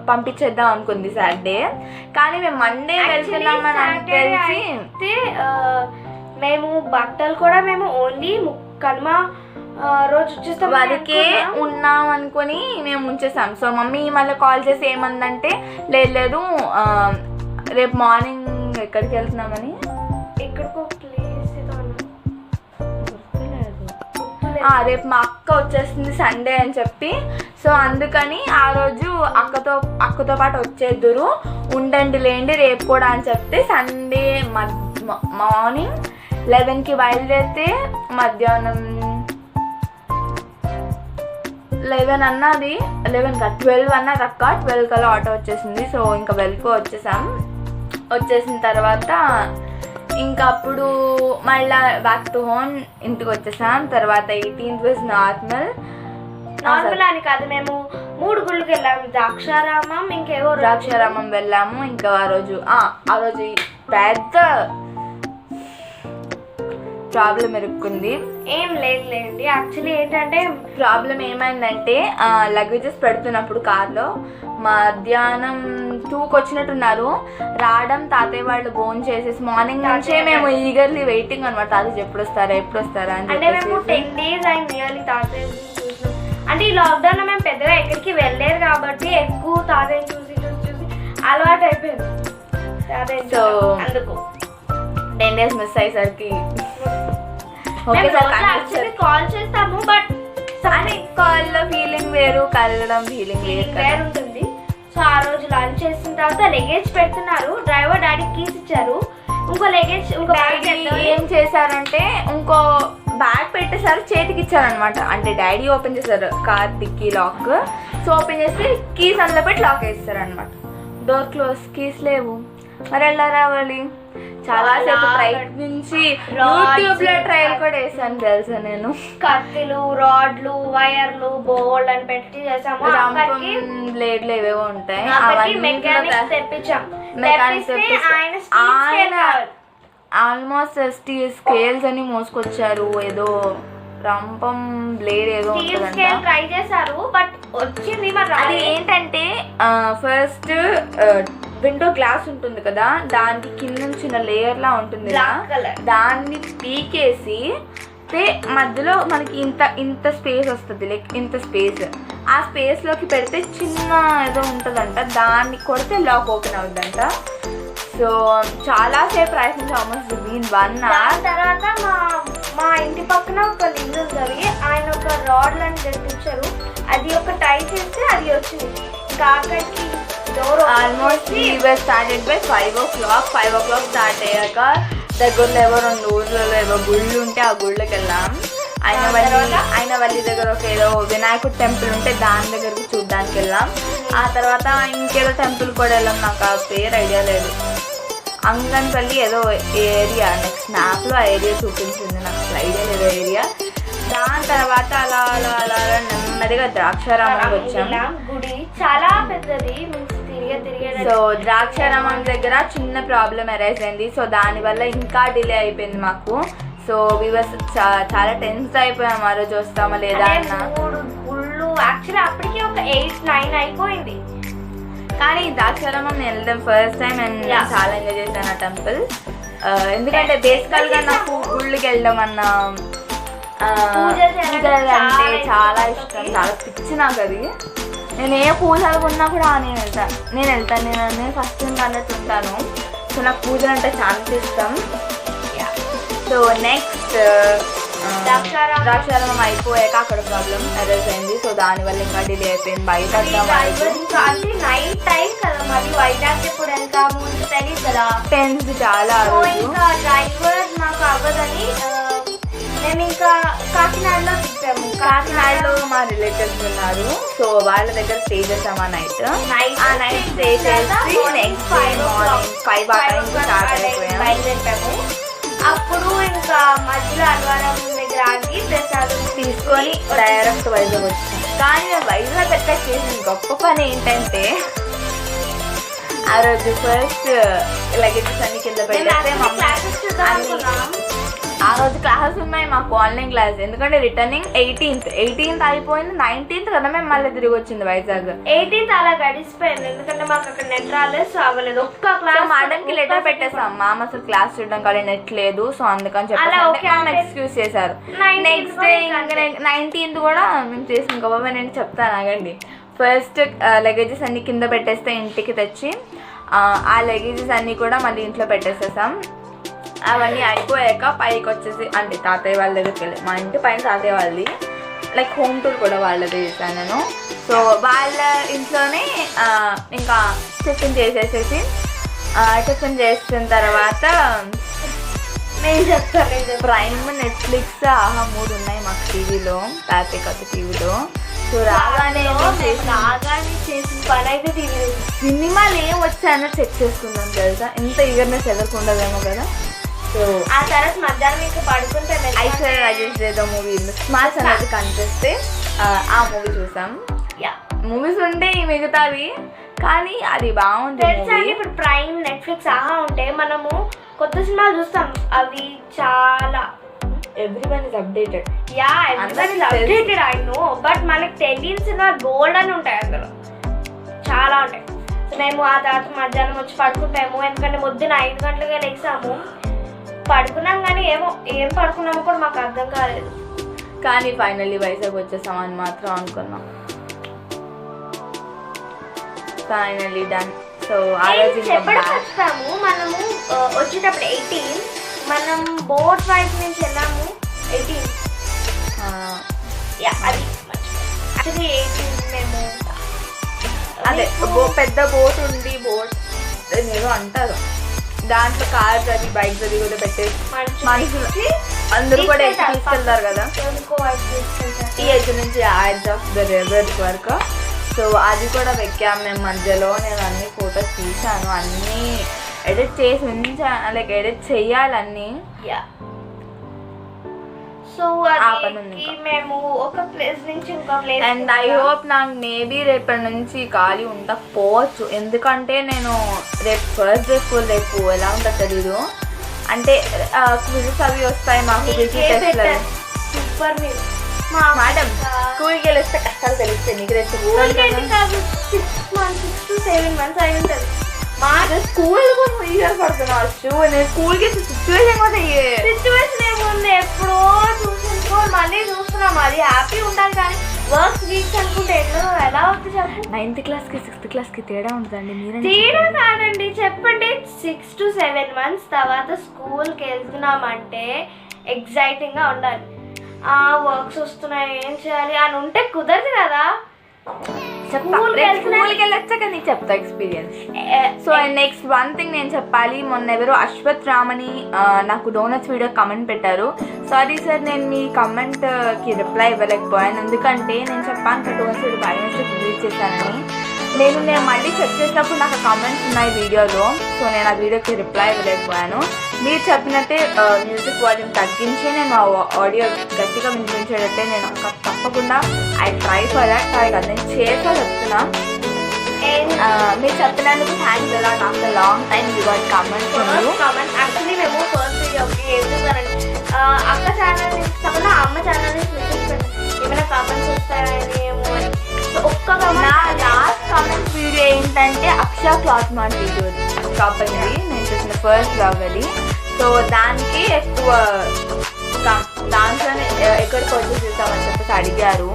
పంపించేద్దాం అనుకుంది సాటర్డే. కానీ మేము మండే వెళ్తున్నామని తెలిసి మేము బట్టలు కూడా మేము ఓన్లీ కనుమ రోజు వచ్చేస్తాం వరకే ఉన్నాం అనుకుని మేము ఉంచేసాం. సో మమ్మీ మళ్ళీ కాల్ చేసి ఏమందంటే లేదు రేపు మార్నింగ్ ఎక్కడికి వెళ్తున్నామని ఇక్కడికి ప్లేస్ రేపు మా అక్క వచ్చేస్తుంది సండే అని చెప్పి, సో అందుకని ఆ రోజు అక్కతో పాటు వచ్చేద్దురు, ఉండండి లేండి రేపు కూడా అని చెప్తే సండే మార్నింగ్ 11కి బయలుదేరితే మధ్యాహ్నం 11 అన్నది 11 కాదు 12 అన్నది అక్క, 12 కల్లా ఆటో వచ్చేసింది. సో ఇంకా 12కి వచ్చేసిన తర్వాత ఇంకా అప్పుడు మళ్ళీ బ్యాక్ టు హోమ్ ఇంటికి వచ్చేసాం. తర్వాత 18th వాజ్ నార్మల్ అని కాదు, మేము 3 గుళ్ళకి వెళ్ళాము, ద్రాక్షారామం వెళ్ళాము. ఇంకా ఆ రోజు పెద్ద ప్రాబ్లం ఇరుక్కుంది. ఏం లేదులేండి, యాక్చువల్లీ ఏంటంటే ప్రాబ్లం ఏమైందంటే లగేజెస్ పెడుతున్నప్పుడు కార్లో మధ్యాహ్నం 2కి వచ్చినట్టున్నారు. రావడం తాతయ్య వాళ్ళు భోజనం చేసేసి మార్నింగ్ నుంచే మేము ఈగర్లీ వెయిటింగ్ అనమాట, తాతయ్య ఎప్పుడు వస్తారా అని. అంటే మేము 10 days అయింది తాతయ్య చూసినాం. అంటే ఈ లాక్డౌన్ లో మేము పెద్దగా ఎక్కడికి వెళ్ళలేరు కాబట్టి ఎక్కువ తాతయ్య చూసి అలవాటు అయిపోయింది. సో అందుకు 10 days మిస్ అయ్యేసరికి కాల్ చేస్తాము, బట్ కాల్లో ఫీలింగ్ వేరు, కలగడం ఫీలింగ్ వేరు ఉంటుంది. సో ఆ రోజు లంచ్ చేసిన తర్వాత లగేజ్ పెడుతున్నారు, డ్రైవర్ డాడీకి కీస్ ఇచ్చారు, ఇంకో లగేజ్ ఏం చేశారంటే ఇంకో బ్యాగ్ పెట్టేసారు, చేతికి ఇచ్చారనమాట. అంటే డాడీ ఓపెన్ చేశారు car dicky lock, so open చేసి కీస్ అందులో పెట్టి లాక్ వేస్తారు అనమాట. డోర్ క్లోజ్, కీస్ లేవు, మరి ఎలా రావాలి? చాలాసేపు ప్రయత్నించి యూట్యూబ్ లో ట్రయల్ కూడా వేసాను తెలుసా నేను. కత్తిలు, రాడ్లు, వైర్లు, బోల్డ్ అని పెట్టి చేసాము. బ్లేడ్లు ఏవేవో ఉంటాయి, ఆయన ఆల్మోస్ట్ స్కేల్స్ అని మోసుకొచ్చారు. ఏదో రంపం బ్లేడ్ ఏదో ట్రై చేశారు, బట్ వచ్చింది. అది ఏంటంటే ఫస్ట్ విండో గ్లాస్ ఉంటుంది కదా, దానికి కింద చిన్న లేయర్ లా ఉంటుంది కదా, దాన్ని పీకేసి మధ్యలో మనకి ఇంత స్పేస్ వస్తుంది, లైక్ ఇంత స్పేస్, ఆ స్పేస్ లోకి పెడితే చిన్న ఏదో ఉంటుందంట, దాన్ని కొడితే లాక్ ఓపెన్ అవుతుందంట. సో చాలాసేపు ప్రయత్నించి ఆల్మోస్ట్ 1 hour. తర్వాత మా ఇంటి పక్కన ఒక లింక్ ఉంటుంది, ఆయన ఒక రాడ్ లాంటి తెప్పించారు, అది ఒక టై చేస్తే అది వచ్చింది. కాకకి door almost started by 5 o'clock. 5 o'clock start అయ్యాక దగ్గరలో ఏవో 2 ఊర్లలో ఏవో గుళ్ళు ఉంటే ఆ గుళ్ళకి వెళ్ళాం. ఆయన వల్లి దగ్గర ఒక ఏదో వినాయకుడు టెంపుల్ ఉంటే దాని దగ్గరికి చూడడానికి వెళ్ళాం. ఆ తర్వాత ఇంకేదో టెంపుల్ కూడా వెళ్ళాం, నాకు ఆ పేరు ఐడియా లేదు. అంగన్పల్లి ఏదో ఏరియా, నెక్స్ట్ స్నాప్లో ఆ ఏరియా చూపించింది, నాకు అసలు ఐడియా లేదు ఏరియా. దాని తర్వాత అలా అలా అలా నెమ్మదిగా ద్రాక్షారామం వచ్చాం. గుడి చాలా పెద్దది. సో ద్రాక్షారామం దగ్గర చిన్న ప్రాబ్లం అరైజ్ అయింది, సో దానివల్ల ఇంకా డిలే అయిపోయింది మాకు. సో చాలా టెన్స్ అయిపోయాం ఆ రోజు వస్తామా లేదా అన్న. యాక్చువల్లీ అప్పటికి ఒక 8-9 అయిపోయింది. కానీ ద్రాక్షారామం నేను వెళ్దాం ఫస్ట్ టైం అండ్ చాలా ఎంజాయ్ చేశాను ఆ టెంపుల్. ఎందుకంటే బేసికల్గా నాకు గుళ్ళకి వెళ్ళడం అన్న అంటే చాలా ఇష్టం, చాలా పిచ్చి నాకు అది. నేను ఏ పూజలు ఉన్నా కూడా నేను వెళ్తాను నేను ఫస్ట్ అన్నట్టు ఉంటాను. సో నాకు పూజలు అంటే చాలా ఇష్టం. సో నెక్స్ట్ ద్రాక్షారామం అయిపోయాక అక్కడ ప్రాబ్లం అరైజ్ అయింది, సో దానివల్ల ఇంకా డిలే అయిపోయింది. బయట నైట్ టైం కదా, మరి వైజాగ్ ఇప్పుడు ఇంకా ముందు తెలియదు కదా, టెన్స్ చాలా. ఇంకా డ్రైవర్ నాకు అవ్వదని మేము ఇంకా కాకినాడలో తిప్పాము. కాకినాడలో మా రిలేటివ్స్ ఉన్నారు, సో వాళ్ళ దగ్గర స్టే చేసాం ఆ నైట్ స్టే చేసి నెక్స్ట్ 5 బయలుదేరాము. అప్పుడు ఇంకా మధ్యలో అల్వారం దగ్గర ఆగి ప్రసాదం తీసుకొని డైరెక్ట్ వైజాగ్ వచ్చాం. కానీ మేము వైజాగ్ ఎక్కడ చేసిన గొప్ప పని ఏంటంటే ఆ రోజు ఫస్ట్ లగేజెస్ అన్ని కింద పెట్టేస్తే ఆ రోజు క్లాసెస్ ఉన్నాయి మాకు, ఆన్లైన్ క్లాస్. ఎందుకంటే రిటర్నింగ్ 18th అయిపోయింది, 19th కదా మేము మళ్ళీ తిరిగి వచ్చింది వైజాగ్. 18th అలా గడిచిపోయింది, ఎందుకంటే మాకు అక్కడ నెట్ రాలేదు, అవ్వలేదు. ఒక్క క్లాస్ మేడంకి లెటర్ పెట్టేసాం, మామ అసలు క్లాస్ చూడడం కానీ నెట్ లేదు, సో అందుకని చెప్పి ఎక్స్క్యూజ్ చేశారు. నెక్స్ట్ డే 19th కూడా మేము చేసిన గొప్ప నేను చెప్తాను ఆగండి. ఫస్ట్ లగేజెస్ అన్ని కింద పెట్టేస్తే ఇంటికి తెచ్చి ఆ లగేజెస్ అన్నీ కూడా మళ్ళీ ఇంట్లో పెట్టేసేసాం. అవన్నీ అయిపోయాక పైకి వచ్చేసి అంటే తాతయ్య వాళ్ళ దగ్గరికి వెళ్ళి, మా ఇంటి పైన తాతయ్య వాళ్ళది, లైక్ హోమ్ టూర్ కూడా వాళ్ళదే చేశాను నేను. సో వాళ్ళ ఇంట్లోనే ఇంకా టిఫిన్ చేసేసేసి టిఫిన్ చేసిన తర్వాత నేను చెప్తాను ప్రైమ్, నెట్ఫ్లిక్స్, ఆహా 3 ఉన్నాయి మాకు టీవీలో, తాతయ్య కొత్త టీవీలో. సో రాగానే చేసిన పని అయితే తినేది. సినిమాలు ఏం వచ్చాయో చెక్ చేసుకుందాం తెలుసా, ఇంత ఈగర్నెస్ ఎవరికి ఉండదేమో కదా. సో ఆ తర్వాత మధ్యాహ్నం ఇంకా పడుకుంటే ఐశ్వర్య రాజేష్ ఏదో మూవీ స్మార్ట్స్ అనేది కనిపిస్తే ఆ మూవీ చూసాం. మూవీస్ ఉంటే మిగతావి, కానీ అది బాగుంది. ఇప్పుడు ప్రైమ్, నెట్ఫ్లిక్స్, ఆహా ఉంటే మనము కొత్త సినిమాలు చూస్తాం. అవి చాలా everyone is updated. Everyone is updated I know, but మనకి తెలియని సినిమాలు బోల్డ్ అని ఉంటాయి, అందులో చాలా ఉంటాయి. మేము ఆ తర్వాత మధ్యాహ్నం వచ్చి పడుకుంటాము, ఎందుకంటే పొద్దున 5 గంటలుగా లేసాము. పడుకున్నాం కానీ ఏం పడుకున్నామో కూడా మాకు అర్థం కాలేదు. కానీ ఫైనల్లీ వైజాగ్ వచ్చేసామని మాత్రం అనుకున్నాం. Finally done. సో ఆ రోజు చెప్తాము, మనము వచ్చేటప్పుడు 18, మనం బోట్ వైపు నుంచి వెళ్ళాము 18. అది యాక్చువల్లీ 18 మేము అదే పెద్ద బోట్ ఉంది, బోట్ ఏదో అంటారు, దాంట్లో కార్స్ అది బైక్స్ అది కూడా పెట్టేసి మనుషులు అందరూ కూడా ఎక్కి తీసుకెళ్తారు కదా, ఈ ఎడ్జ్ నుంచి ఆ ఎడ్జ్ ఆఫ్ ద రివర్ వరకు. సో అది కూడా ఎక్కాము మేము మధ్యలో. నేను అన్ని ఫొటోస్ తీసాను, అన్నీ ఎడిట్ చేసి ఉంచాను, లైక్ ఎడిట్ చెయ్యాలన్నీ. సో మేము ఒక ప్లేస్ నుంచి ఇంకో ప్లేస్. అండ్ ఐ హోప్ నాకు మేబీ రేపటి నుంచి ఖాళీ ఉండకపోవచ్చు, ఎందుకంటే నేను రేపు ఫస్ట్ డే స్కూల్, రేపు ఎలా ఉంటుందో తెలీదు. అంటే క్విజెస్ అవి వస్తాయి మాకు, సూపర్ మేడం. స్కూల్కి వెళ్ళి వస్తే కష్టాలు తెలుస్తాయి నీకు. రేపు 6 to 7 months అయి ఉంటుంది. మా స్కూల్ కూడా ఈజీగా పడుతున్నావు. నేను స్కూల్కి సిచ్యువేషన్ ఏముంది, ఎప్పుడో చూసుకో మళ్ళీ చూస్తున్నాం. అది హ్యాపీ ఉండాలి, కానీ వర్క్ వీక్స్ అనుకుంటే ఎలా అవుతుంది చెప్పండి. 9th క్లాస్కి 6th క్లాస్కి తేడా ఉంటుందండి. మీరు తేడా కాదండి, చెప్పండి. 6 to 7 months తర్వాత స్కూల్కి వెళ్తున్నామంటే ఎగ్జైటింగ్గా ఉండాలి. వర్క్స్ వస్తున్నాయి ఏం చేయాలి అని ఉంటే కుదరదు కదా. స్కూల్కి వెళ్ళొచ్చాక నీకు చెప్తా experience. So next one thing నేను చెప్పాలి, మొన్న ఎవరో అశ్వత్ రామని నాకు డోనట్స్ వీడియో కమెంట్ పెట్టారు. సారీ సార్, నేను మీ కమెంట్కి రిప్లై ఇవ్వలేకపోయాను, ఎందుకంటే నేను చెప్పాను కదా donuts video by mistake release చేశానని. నేను మళ్ళీ చెక్ చేసినప్పుడు నాకు కామెంట్స్ ఉన్నాయి వీడియోలో. సో నేను ఆ వీడియోకి రిప్లై ఇవ్వలేకపోయాను. మీరు చెప్పినట్టే మ్యూజిక్ వాల్యూమ్ తగ్గించి నేను ఆడియో గట్టిగా వినిపించేటట్టే నేను తప్పకుండా I try for that. Try కదా, నేను చేసా చెప్తున్నా. మీరు చెప్పినందుకు థ్యాంక్స్ అలా. After long time you got comments. Actually మేము ఫస్ట్ వీడియోకి ఏం చేశానంటే అక్క ఛానల్ నుంచి తప్పకుండా అమ్మ ఛానల్ నుంచి మెసేజ్ పెట్టాను, ఏమైనా కామెంట్స్ వస్తాయని ఏమో అని. ఒక్క నా లాస్ట్ కామెంట్స్ వీడియో ఏంటంటే అక్షయ క్లాత్ మార్ట్ వీడియో షాప్ అయింది, నేను చేసిన ఫస్ట్ బ్లాగ్ అది. సో దానికి ఎక్కువ దాంట్లోనే ఎక్కడికి పర్చేస్ చేస్తామని చెప్పేసి అడిగారు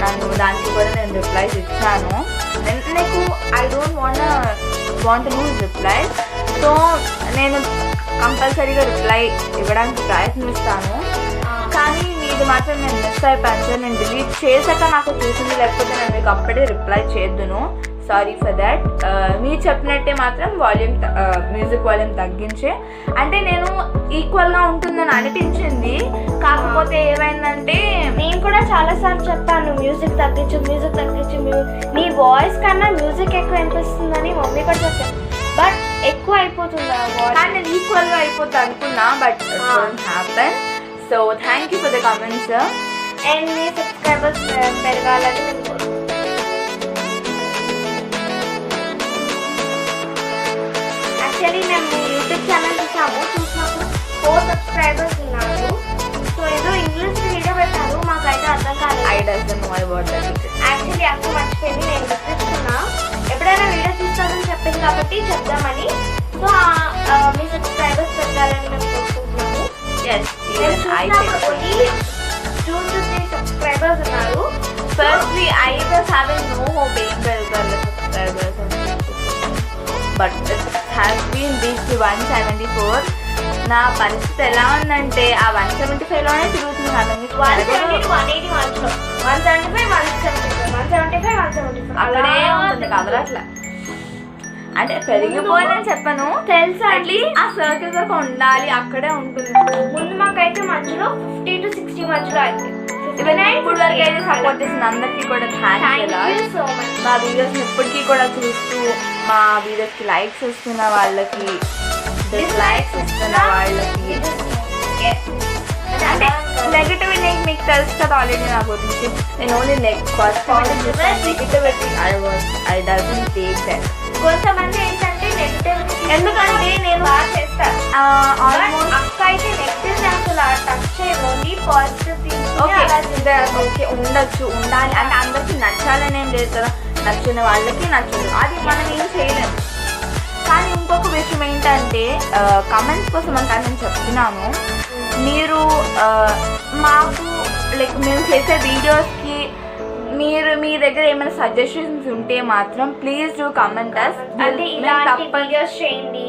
నన్ను. దానికి కూడా నేను రిప్లైస్ ఇచ్చాను. నాకు I don't want loose reply. So నేను కంపల్సరీగా రిప్లై ఇవ్వడానికి ప్రయత్నిస్తాను, కానీ మీది మాత్రం నేను మిస్ అయిపోయాను సార్. నేను డిలీట్ చేశాక నాకు చూసింది, లేకపోతే నేను మీకు అప్పుడే రిప్లై చేద్దును. Sorry for that. మీరు చెప్పినట్టే మాత్రం మ్యూజిక్ వాల్యూమ్ తగ్గించే, అంటే నేను ఈక్వల్గా ఉంటుందని అనిపించింది. కాకపోతే ఏమైందంటే నేను కూడా చాలాసార్లు చెప్పాను మ్యూజిక్ తగ్గించు, మీ వాయిస్ కన్నా మ్యూజిక్ ఎక్కువ అనిపిస్తుందని మమ్మీ కూడా చెప్పాను. బట్ ఎక్కువ అయిపోతుంది ఆ వాయిస్, కానీ నేను ఈక్వల్గా అయిపోతుంది అనుకున్నా, but don't happen. So thank you for the comments. And me subscribers పెరగాలని నేను కోరుకుంటున్నాను. యాక్చువల్లీ మేము యూట్యూబ్ ఛానల్ చూసినప్పుడు 4 సబ్స్క్రైబర్స్ ఉన్నారు. సో ఏదో ఇంగ్లీష్ వీడియో పెట్టారు, మాకైతే అర్థం కాలేదు. I doesn't know about that. Actually అక్క మర్చిపోయింది, నేను గుర్తిస్తున్నా. ఎప్పుడైనా వీడియో తీస్తానని చెప్పింది కాబట్టి చెప్దామని. సో మీ సబ్స్క్రైబర్స్ పెరగాలని మేము కోరుకుంటున్నాము. 2 to 3 సబ్స్క్రైబర్స్ ఉన్నారు. Firstly, I was having no hope being the subscribers. But it has been reach 174. నా పరిస్థితి ఎలా ఉందంటే ఆ 175లోనే తిరుగుతున్నాను. మీకు 170 180 మధ్యలో 175 175 175 అక్కడే ఉంటుంది కదలట్లా. అంటే పెరిగిపోయిందని చెప్పను, తెలుసా అట్లీస్ట్ ఆ సర్కిల్ వరకు ఉండాలి, అక్కడే ఉంటుంది. ముందు మాకైతే మధ్యలో 50 to 60 మధ్యలో అయితే ఇప్పుడు వరకు అయితే సపోర్ట్ చేసిన అందరికీ కూడా థ్యాంక్స్. So much. మా వీడియోస్ని ఇప్పటికీ కూడా చూస్తూ మా వీడియోస్కి లైక్స్ ఇస్తున్న వాళ్ళకి, డిస్లైక్స్ ఇస్తున్న వాళ్ళకి, అంటే నెగటివిటీ మీకు తెలుసు కదా ఆల్రెడీ నా గురించి. నేను only negativity I doesn't take that. కొంతమంది ఏంటంటే నెగిటివ్, ఎందుకంటే నేను బాగా చేస్తాను. ఆల్మోస్ట్ అక్క అయితే నెగిటివ్ అసలు టచ్ చేయబోండి, పాజిటివ్ ఓకే ఉండొచ్చు, ఉండాలి అంటే అందరికి నచ్చాలని ఏం లేదు కదా. నచ్చిన వాళ్ళకి నచ్చదు, అది మనం ఏం చేయలేము. కానీ ఇంకొక విషయం ఏంటంటే కమెంట్స్ కోసం అంటే నేను చెప్తున్నాను, మీరు మాకు లైక్ మేము చేసే వీడియోస్కి మీరు మీ దగ్గర ఏమైనా సజెషన్స్ ఉంటే మాత్రం ప్లీజ్ డూ కమెంట్ అస్. అంటే ఇలాంటి వీడియోస్ చేయండి.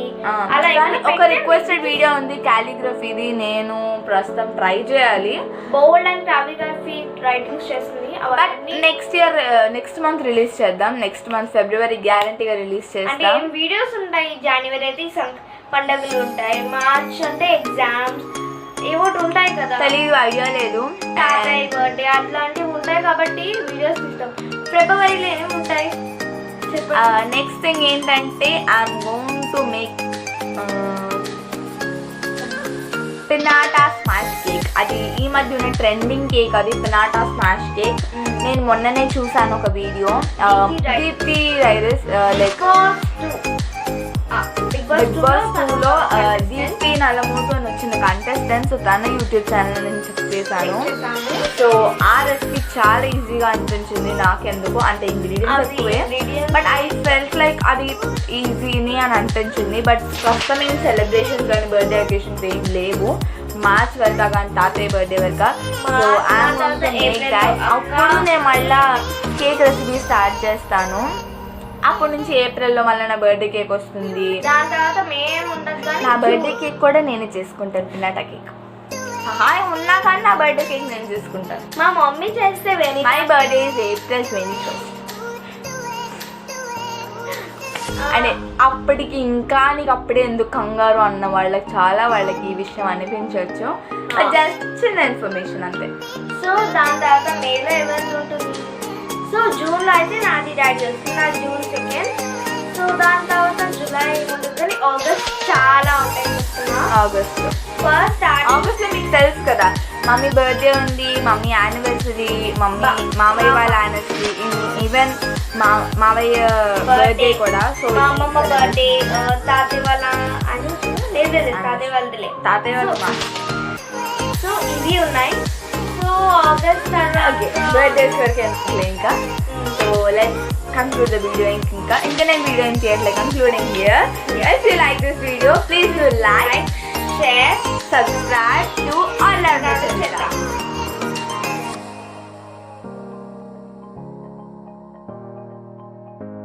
అలా ఒక రిక్వెస్టెడ్ వీడియో ఉంది కాలిగ్రఫీది, నేను ప్రస్తుతం ట్రై చేయాలి. బోల్డ్ అండ్ కాలిగ్రఫీ రైటింగ్స్ చేస్తుంది. బట్ నెక్స్ట్ మంత్ రిలీజ్ చేద్దాం. నెక్స్ట్ మంత్ ఫిబ్రవరి గ్యారంటీగా రిలీజ్ అంటే చేస్తాం. ఏం వీడియోస్ ఉంటాయి. జనవరి అయితే పండుగలు ఉంటాయి, మార్చ్ అంటే ఎగ్జామ్స్ ఏవోటి ఉంటాయి కదా, తెలియదు, ఐడియా లేదు. తాతయ్య బర్త్డే అట్లాంటివి ఉంటాయి కాబట్టి వీడియోస్ ఇస్తాం. ఫిబ్రవరిలో ఏమి ఉంటాయి? నెక్స్ట్ థింగ్ ఏంటంటే I'm going to make pinata smash cake. అది ఈ మధ్య ఉన్న ట్రెండింగ్ కేక్, అది పినాటా స్మాష్ కేక్. నేను మొన్ననే చూసాను ఒక వీడియో, దీప్తి రైరస్ లైక్ బిగ్ బాస్ 2లో దీప్తి నల్లమూటు అని వచ్చిన కంటెస్టెంట్స్ తన యూట్యూబ్ ఛానల్ నుంచి చేశాను. సో ఆ రెసిపీ చాలా ఈజీగా అనిపించింది నాకెందుకు, అంటే ఇంగ్రీడియంట్స్ ఎక్కువే, బట్ ఐ ఫెల్ట్ లైక్ అది ఈజీని అని అనిపించింది. బట్ ప్రస్తుతం ఏం సెలబ్రేషన్స్ కానీ బర్త్డే అకేషన్స్ ఏం లేవు, మార్చ్ వరకు కానీ తాతయ్య బర్త్డే వరకు. సో అప్పుడు నేను మళ్ళీ కేక్ రెసిపీ స్టార్ట్ చేస్తాను. అప్పటి నుంచి ఏప్రిల్లో మళ్ళీ నా బర్త్డే కేక్ వస్తుంది. దాని తర్వాత మేము ఉండదు. నా బర్త్డే కేక్ కూడా నేనే చేసుకుంటాను, పినాటా కేక్. సహాయం ఉన్నా కానీ నా బర్త్డే కేక్ నేను చేసుకుంటాను. మా మమ్మీ చేస్తే my birthday is April 21st. అంటే అప్పటికి ఇంకా నీకు అప్పుడే ఎందుకు కంగారు అన్న వాళ్ళకి చాలా వాళ్ళకి ఈ విషయం అనిపించవచ్చు. జస్ట్ చిన్న ఇన్ఫర్మేషన్ అంతే. సో దాని తర్వాత మేలో ఎవరిది ఉంటుంది? సో జూన్లో అయితే నాది డాడీ వస్తుంది, నాది June 2nd. సో దాని తర్వాత జూలై ఉంటుంది, ఆగస్ట్ చాలా ఉంటాయి చెప్తున్నా. ఆగస్ట్లో మీకు తెలుసు కదా, మమ్మీ బర్త్డే ఉంది, మమ్మీ యానివర్సరీ, మామయ్య వాళ్ళ యానివర్సరీ, ఈవెన్ మామయ్య బర్త్డే కూడా. సో మా అమ్మమ్మ బర్త్డే, తాతయ్య వాళ్ళ లేదు తాతయ్య వాళ్ళ. సో ఇవి ఉన్నాయి. సో ఆగస్ట్ బర్త్డేస్ వరకు ఎందుకులే ఇంకా. So let's conclude the video ఇంకా నేను వీడియో ఏం చేయట్లేదు. concluding here, if you like this video please do like, share, subscribe to